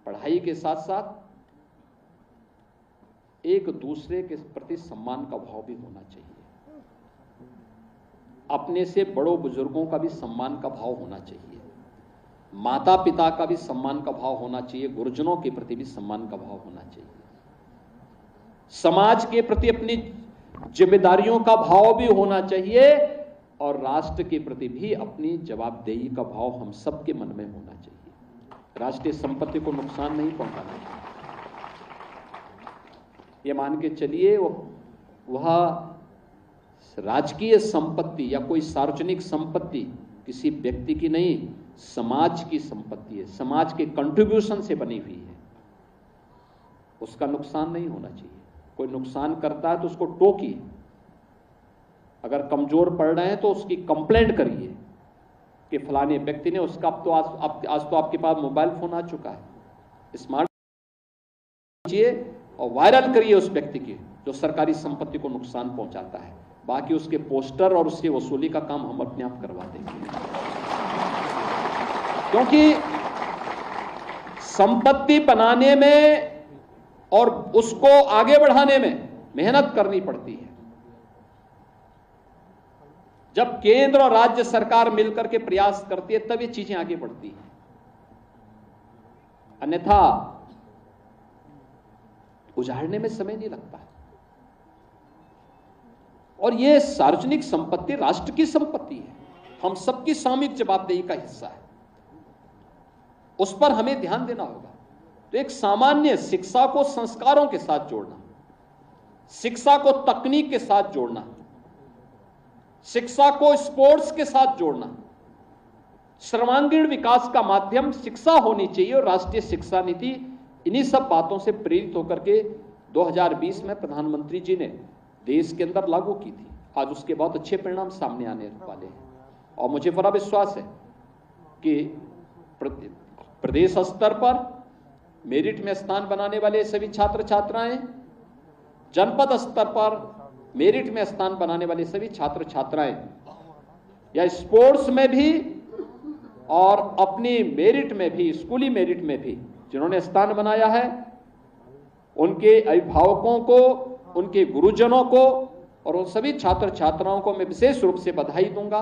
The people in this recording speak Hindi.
पढ़ाई के साथ साथ एक दूसरे के प्रति सम्मान का भाव भी होना चाहिए। अपने से बड़ों बुजुर्गों का भी सम्मान का भाव होना चाहिए, माता पिता का भी सम्मान का भाव होना चाहिए, गुरुजनों के प्रति भी सम्मान का भाव होना चाहिए, समाज के प्रति अपनी जिम्मेदारियों का भाव भी होना चाहिए और राष्ट्र के प्रति भी अपनी जवाबदेही का भाव हम सबके मन में होना चाहिए। राष्ट्रीय संपत्ति को नुकसान नहीं पहुंचाना चाहिए। ये मान के चलिए वह राजकीय संपत्ति या कोई सार्वजनिक संपत्ति किसी व्यक्ति की नहीं, समाज की संपत्ति है, समाज के कंट्रीब्यूशन से बनी हुई है, उसका नुकसान नहीं होना चाहिए। कोई नुकसान करता है तो उसको टोकिए, अगर कमजोर पड़ रहे हैं तो उसकी कंप्लेंट करिए कि फलाने व्यक्ति ने उसका आज तो आपके पास मोबाइल फोन आ चुका है, स्मार्ट कीजिए और वायरल करिए उस व्यक्ति की जो सरकारी संपत्ति को नुकसान पहुंचाता है। बाकी उसके पोस्टर और उसकी वसूली का काम हम अपने आप करवा देंगे, क्योंकि संपत्ति बनाने में और उसको आगे बढ़ाने में मेहनत करनी पड़ती है। जब केंद्र और राज्य सरकार मिलकर के प्रयास करती है तब ये चीजें आगे बढ़ती हैं, अन्यथा उजाड़ने में समय नहीं लगता। और ये सार्वजनिक संपत्ति राष्ट्र की संपत्ति है, हम सबकी सामूहिक जवाबदेही का हिस्सा है, उस पर हमें ध्यान देना होगा। तो एक सामान्य शिक्षा को संस्कारों के साथ जोड़ना, शिक्षा को तकनीक के साथ जोड़ना, शिक्षा को स्पोर्ट्स के साथ जोड़ना, सर्वांगीण विकास का माध्यम शिक्षा होनी चाहिए। और राष्ट्रीय शिक्षा नीति इन्हीं सब बातों से प्रेरित होकर के 2020 में प्रधानमंत्री जी ने देश के अंदर लागू की थी। आज उसके बहुत अच्छे परिणाम सामने आने वाले हैं और मुझे बड़ा विश्वास है कि प्रदेश स्तर पर मेरिट में स्थान बनाने वाले सभी छात्र छात्राएं, जनपद स्तर पर मेरिट में स्थान बनाने वाले सभी छात्र छात्राएं या स्पोर्ट्स में भी और अपनी मेरिट में भी, स्कूली मेरिट में भी जिन्होंने स्थान बनाया है, उनके अभिभावकों को, उनके गुरुजनों को और उन सभी छात्र छात्राओं को मैं विशेष रूप से बधाई दूंगा।